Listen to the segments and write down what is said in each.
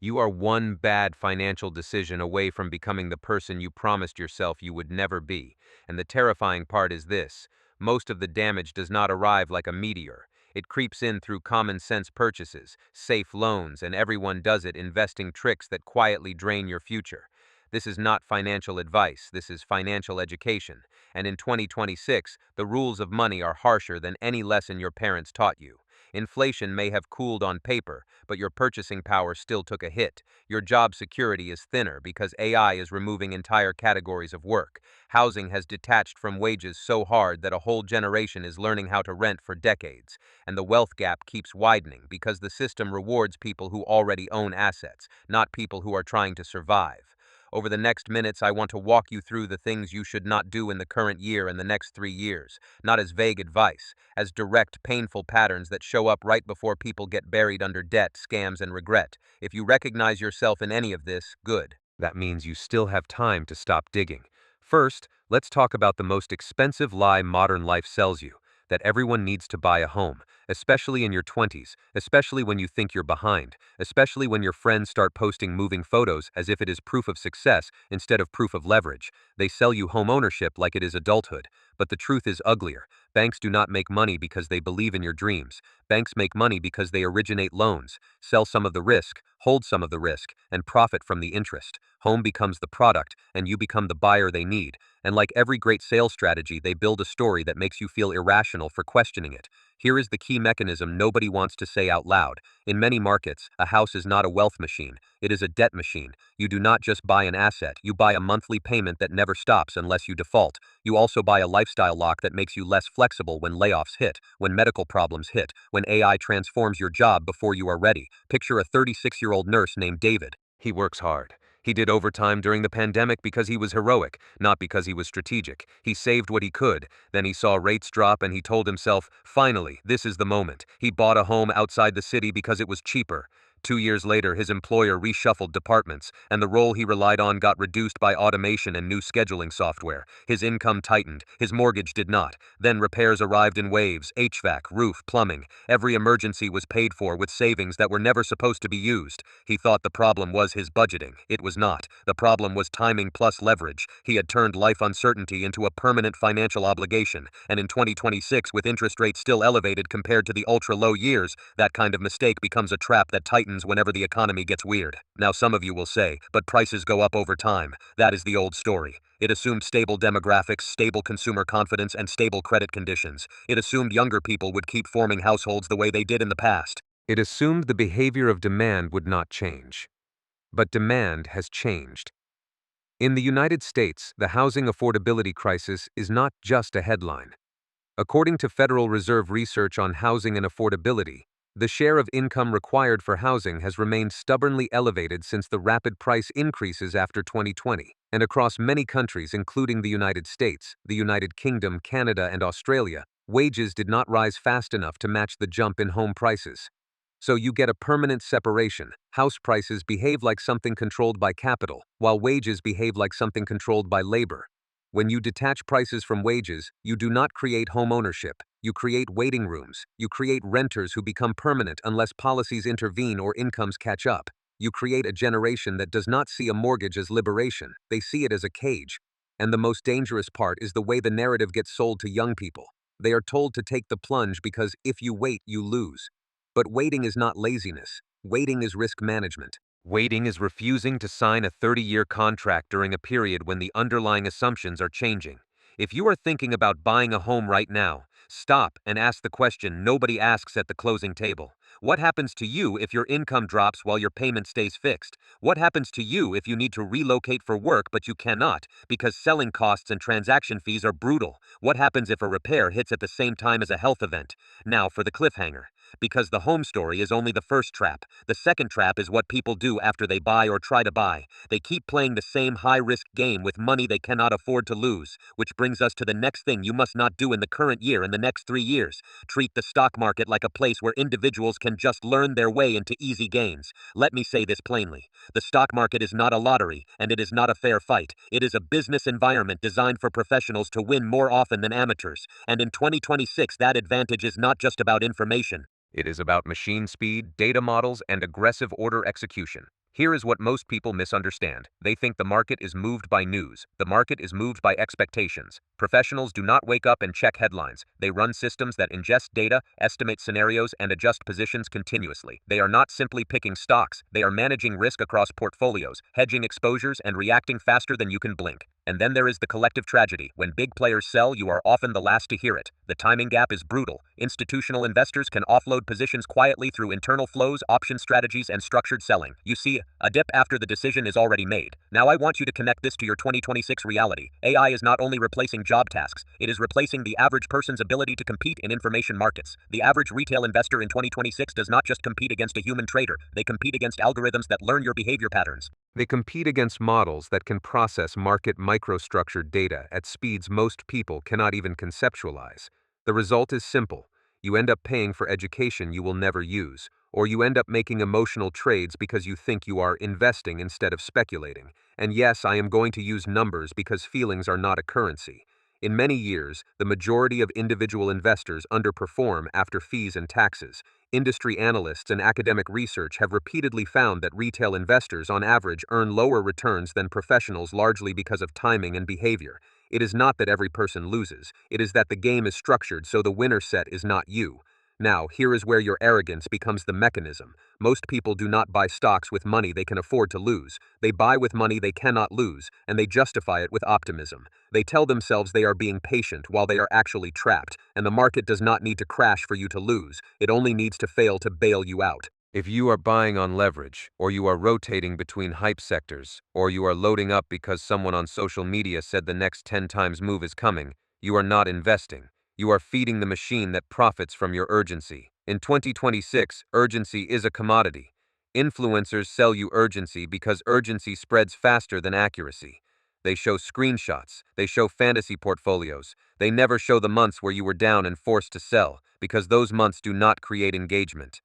You are one bad financial decision away from becoming the person you promised yourself you would never be. And the terrifying part is this: most of the damage does not arrive like a meteor. It creeps in through common sense purchases, safe loans, and everyone does it investing tricks that quietly drain your future. This is not financial advice, this is financial education. And in 2026, the rules of money are harsher than any lesson your parents taught you. Inflation may have cooled on paper, but your purchasing power still took a hit. Your job security is thinner because AI is removing entire categories of work. Housing has detached from wages so hard that a whole generation is learning how to rent for decades. And the wealth gap keeps widening because the system rewards people who already own assets, not people who are trying to survive. Over the next minutes, I want to walk you through the things you should not do in the current year and the next 3 years, not as vague advice, as direct, painful patterns that show up right before people get buried under debt, scams, and regret. If you recognize yourself in any of this, good. That means you still have time to stop digging. First, let's talk about the most expensive lie modern life sells you: that everyone needs to buy a home, especially in your 20s, especially when you think you're behind, especially when your friends start posting moving photos as if it is proof of success instead of proof of leverage. They sell you home ownership like it is adulthood. But the truth is uglier. Banks do not make money because they believe in your dreams. Banks make money because they originate loans, sell some of the risk, hold some of the risk, and profit from the interest. Home becomes the product, and you become the buyer they need. And like every great sales strategy, they build a story that makes you feel irrational for questioning it. Here is the key mechanism nobody wants to say out loud. In many markets, a house is not a wealth machine, it is a debt machine. You do not just buy an asset, you buy a monthly payment that never stops unless you default. You also buy a lifestyle lock that makes you less flexible when layoffs hit, when medical problems hit, when AI transforms your job before you are ready. Picture a 36-year-old nurse named David. He works hard. He did overtime during the pandemic because he was heroic, not because he was strategic. He saved what he could. Then he saw rates drop and he told himself, finally, this is the moment. He bought a home outside the city because it was cheaper. 2 years later, his employer reshuffled departments, and the role he relied on got reduced by automation and new scheduling software. His income tightened, his mortgage did not. Then repairs arrived in waves: HVAC, roof, plumbing. Every emergency was paid for with savings that were never supposed to be used. He thought the problem was his budgeting. It was not. The problem was timing plus leverage. He had turned life uncertainty into a permanent financial obligation, and in 2026, with interest rates still elevated compared to the ultra-low years, that kind of mistake becomes a trap that tightens whenever the economy gets weird. Now some of you will say, but prices go up over time. That is the old story. It assumed stable demographics, stable consumer confidence, and stable credit conditions. It assumed younger people would keep forming households the way they did in the past. It assumed the behavior of demand would not change. But demand has changed. In the United States, the housing affordability crisis is not just a headline. According to Federal Reserve research on housing and affordability, the share of income required for housing has remained stubbornly elevated since the rapid price increases after 2020. And across many countries, including the United States, the United Kingdom, Canada, and Australia, wages did not rise fast enough to match the jump in home prices. So you get a permanent separation. House prices behave like something controlled by capital, while wages behave like something controlled by labor. When you detach prices from wages, you do not create home ownership. You create waiting rooms. You create renters who become permanent unless policies intervene or incomes catch up. You create a generation that does not see a mortgage as liberation. They see it as a cage. And the most dangerous part is the way the narrative gets sold to young people. They are told to take the plunge because if you wait, you lose. But waiting is not laziness. Waiting is risk management. Waiting is refusing to sign a 30-year contract during a period when the underlying assumptions are changing. If you are thinking about buying a home right now, stop and ask the question nobody asks at the closing table. What happens to you if your income drops while your payment stays fixed? What happens to you if you need to relocate for work but you cannot because selling costs and transaction fees are brutal? What happens if a repair hits at the same time as a health event? Now for the cliffhanger. Because the home story is only the first trap. The second trap is what people do after they buy or try to buy. They keep playing the same high-risk game with money they cannot afford to lose, which brings us to the next thing you must not do in the current year and the next 3 years. Treat the stock market like a place where individuals can just learn their way into easy gains. Let me say this plainly. The stock market is not a lottery, and it is not a fair fight. It is a business environment designed for professionals to win more often than amateurs. And in 2026, that advantage is not just about information. It is about machine speed, data models, and aggressive order execution. Here is what most people misunderstand. They think the market is moved by news. The market is moved by expectations. Professionals do not wake up and check headlines. They run systems that ingest data, estimate scenarios, and adjust positions continuously. They are not simply picking stocks. They are managing risk across portfolios, hedging exposures, and reacting faster than you can blink. And then there is the collective tragedy. When big players sell, you are often the last to hear it. The timing gap is brutal. Institutional investors can offload positions quietly through internal flows, option strategies, and structured selling. You see, a dip after the decision is already made. Now I want you to connect this to your 2026 reality. AI is not only replacing job tasks, it is replacing the average person's ability to compete in information markets. The average retail investor in 2026 does not just compete against a human trader, they compete against algorithms that learn your behavior patterns. They compete against models that can process market microstructured data at speeds most people cannot even conceptualize. The result is simple. You end up paying for education you will never use, or you end up making emotional trades because you think you are investing instead of speculating. And yes, I am going to use numbers because feelings are not a currency. In many years, the majority of individual investors underperform after fees and taxes. Industry analysts and academic research have repeatedly found that retail investors on average earn lower returns than professionals largely because of timing and behavior. It is not that every person loses, it is that the game is structured so the winner set is not you. Now, here is where your arrogance becomes the mechanism. Most people do not buy stocks with money they can afford to lose. They buy with money they cannot lose, and they justify it with optimism. They tell themselves they are being patient while they are actually trapped, and the market does not need to crash for you to lose. It only needs to fail to bail you out. If you are buying on leverage, or you are rotating between hype sectors, or you are loading up because someone on social media said the next 10 times move is coming, you are not investing. You are feeding the machine that profits from your urgency. In 2026, urgency is a commodity. Influencers sell you urgency because urgency spreads faster than accuracy. They show screenshots, they show fantasy portfolios. They never show the months where you were down and forced to sell, because those months do not create engagement.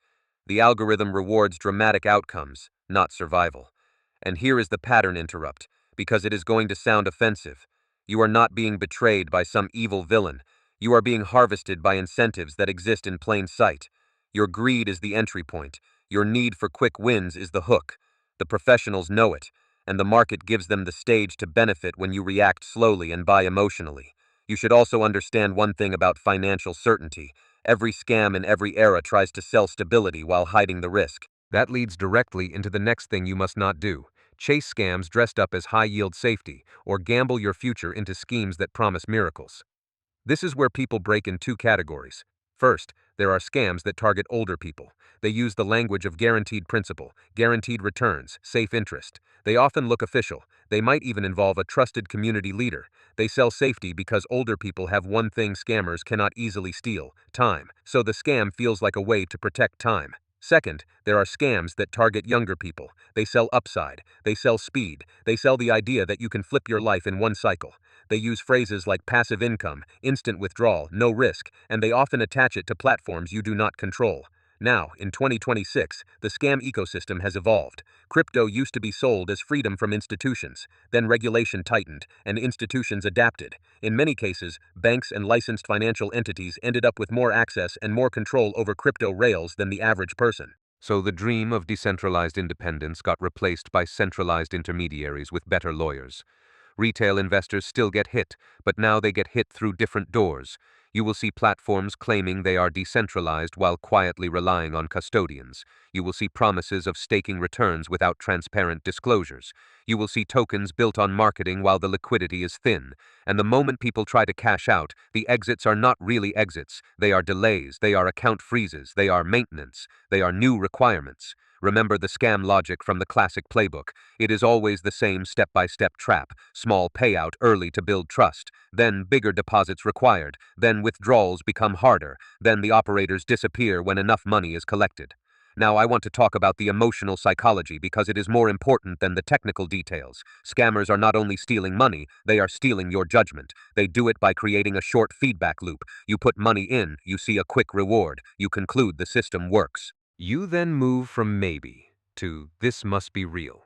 The algorithm rewards dramatic outcomes, not survival. And here is the pattern interrupt, because it is going to sound offensive. You are not being betrayed by some evil villain. You are being harvested by incentives that exist in plain sight. Your greed is the entry point. Your need for quick wins is the hook. The professionals know it, and the market gives them the stage to benefit when you react slowly and buy emotionally. You should also understand one thing about financial certainty. Every scam in every era tries to sell stability while hiding the risk. That leads directly into the next thing you must not do. Chase scams dressed up as high-yield safety, or gamble your future into schemes that promise miracles. This is where people break in two categories. First, there are scams that target older people. They use the language of guaranteed principal, guaranteed returns, safe interest. They often look official. They might even involve a trusted community leader. They sell safety because older people have one thing scammers cannot easily steal: time. So the scam feels like a way to protect time. Second, there are scams that target younger people. They sell upside. They sell speed. They sell the idea that you can flip your life in one cycle. They use phrases like passive income, instant withdrawal, no risk, and they often attach it to platforms you do not control. Now, in 2026, the scam ecosystem has evolved. Crypto used to be sold as freedom from institutions. Then regulation tightened, and institutions adapted. In many cases, banks and licensed financial entities ended up with more access and more control over crypto rails than the average person. So the dream of decentralized independence got replaced by centralized intermediaries with better lawyers. Retail investors still get hit, but now they get hit through different doors. You will see platforms claiming they are decentralized while quietly relying on custodians. You will see promises of staking returns without transparent disclosures. You will see tokens built on marketing while the liquidity is thin. And the moment people try to cash out, the exits are not really exits. They are delays, they are account freezes, they are maintenance, they are new requirements. Remember the scam logic from the classic playbook. It is always the same step-by-step trap. Small payout early to build trust, then bigger deposits required, then withdrawals become harder, then the operators disappear when enough money is collected. Now I want to talk about the emotional psychology because it is more important than the technical details. Scammers are not only stealing money, they are stealing your judgment. They do it by creating a short feedback loop. You put money in, you see a quick reward, you conclude the system works. You then move from maybe to this must be real.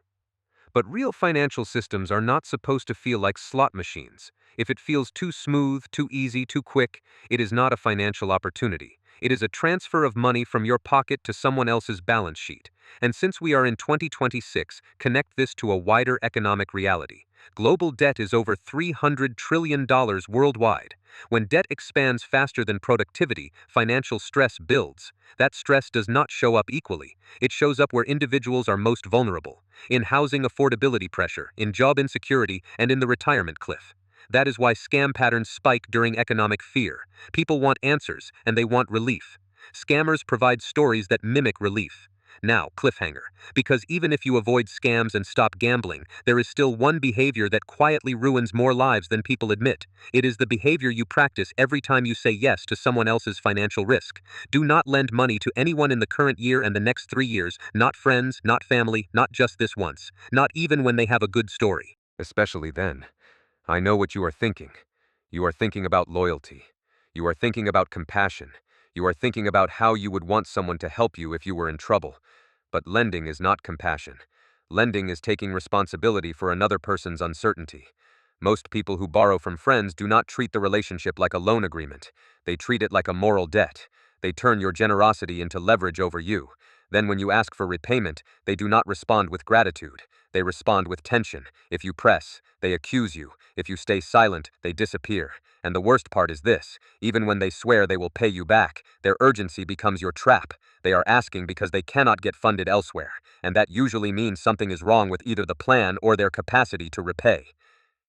But real financial systems are not supposed to feel like slot machines. If it feels too smooth, too easy, too quick, it is not a financial opportunity. It is a transfer of money from your pocket to someone else's balance sheet. And since we are in 2026, connect this to a wider economic reality. Global debt is over $300 trillion worldwide. When debt expands faster than productivity, financial stress builds. That stress does not show up equally. It shows up where individuals are most vulnerable: in housing affordability pressure, in job insecurity, and in the retirement cliff. That is why scam patterns spike during economic fear. People want answers, and they want relief. Scammers provide stories that mimic relief. Now, cliffhanger. Because even if you avoid scams and stop gambling, there is still one behavior that quietly ruins more lives than people admit. It is the behavior you practice every time you say yes to someone else's financial risk. Do not lend money to anyone in the current year and the next 3 years, not friends, not family, not just this once, not even when they have a good story. Especially then. I know what you are thinking. You are thinking about loyalty. You are thinking about compassion. You are thinking about how you would want someone to help you if you were in trouble. But lending is not compassion. Lending is taking responsibility for another person's uncertainty. Most people who borrow from friends do not treat the relationship like a loan agreement. They treat it like a moral debt. They turn your generosity into leverage over you. Then when you ask for repayment, they do not respond with gratitude. They respond with tension. If you press, they accuse you. If you stay silent, they disappear. And the worst part is this: even when they swear they will pay you back, their urgency becomes your trap. They are asking because they cannot get funded elsewhere, and that usually means something is wrong with either the plan or their capacity to repay.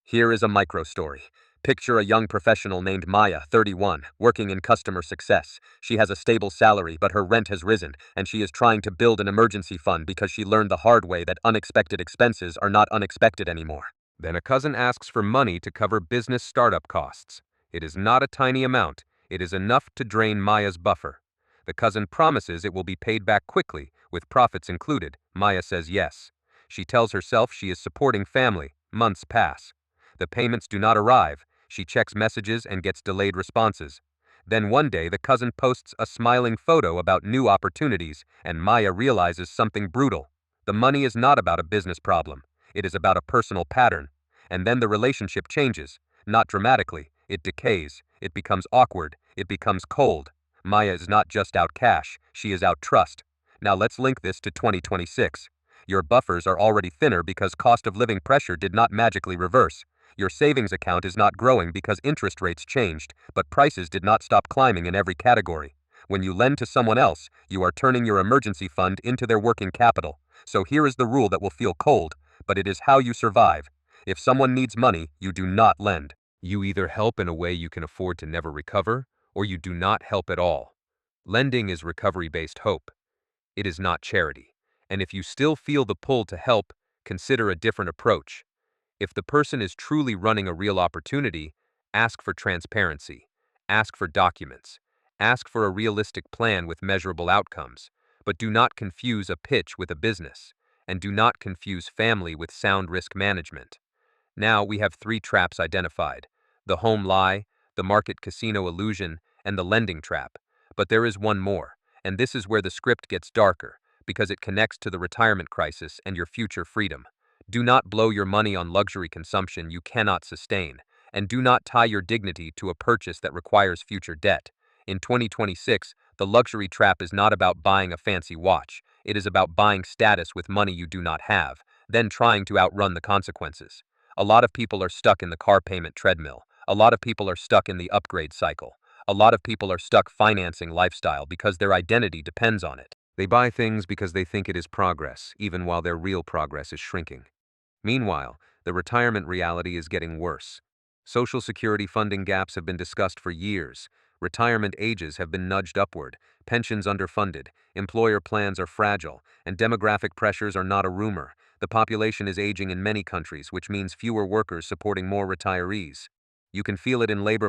Here is a micro story. Picture a young professional named Maya, 31, working in customer success. She has a stable salary, but her rent has risen, and she is trying to build an emergency fund because she learned the hard way that unexpected expenses are not unexpected anymore. Then a cousin asks for money to cover business startup costs. It is not a tiny amount. It is enough to drain Maya's buffer. The cousin promises it will be paid back quickly, with profits included. Maya says yes. She tells herself she is supporting family. Months pass. The payments do not arrive. She checks messages and gets delayed responses. Then one day the cousin posts a smiling photo about new opportunities, and Maya realizes something brutal. The money is not about a business problem. It is about a personal pattern. And then the relationship changes. Not dramatically. It decays. It becomes awkward. It becomes cold. Maya is not just out cash. She is out trust. Now let's link this to 2026. Your buffers are already thinner because cost of living pressure did not magically reverse. Your savings account is not growing because interest rates changed, but prices did not stop climbing in every category. When you lend to someone else, you are turning your emergency fund into their working capital. So here is the rule that will feel cold, but it is how you survive. If someone needs money, you do not lend. You either help in a way you can afford to never recover, or you do not help at all. Lending is recovery-based hope. It is not charity. And if you still feel the pull to help, consider a different approach. If the person is truly running a real opportunity, ask for transparency. Ask for documents. Ask for a realistic plan with measurable outcomes. But do not confuse a pitch with a business. And do not confuse family with sound risk management. Now we have 3 traps identified: the home lie, the market casino illusion, and the lending trap. But there is one more, and this is where the script gets darker, because it connects to the retirement crisis and your future freedom. Do not blow your money on luxury consumption you cannot sustain, and do not tie your dignity to a purchase that requires future debt. In 2026, the luxury trap is not about buying a fancy watch. It is about buying status with money you do not have, then trying to outrun the consequences. A lot of people are stuck in the car payment treadmill. A lot of people are stuck in the upgrade cycle. A lot of people are stuck financing lifestyle because their identity depends on it. They buy things because they think it is progress, even while their real progress is shrinking. Meanwhile, the retirement reality is getting worse. Social Security funding gaps have been discussed for years. Retirement ages have been nudged upward, pensions underfunded, employer plans are fragile, and demographic pressures are not a rumor. The population is aging in many countries, which means fewer workers supporting more retirees. You can feel it in labor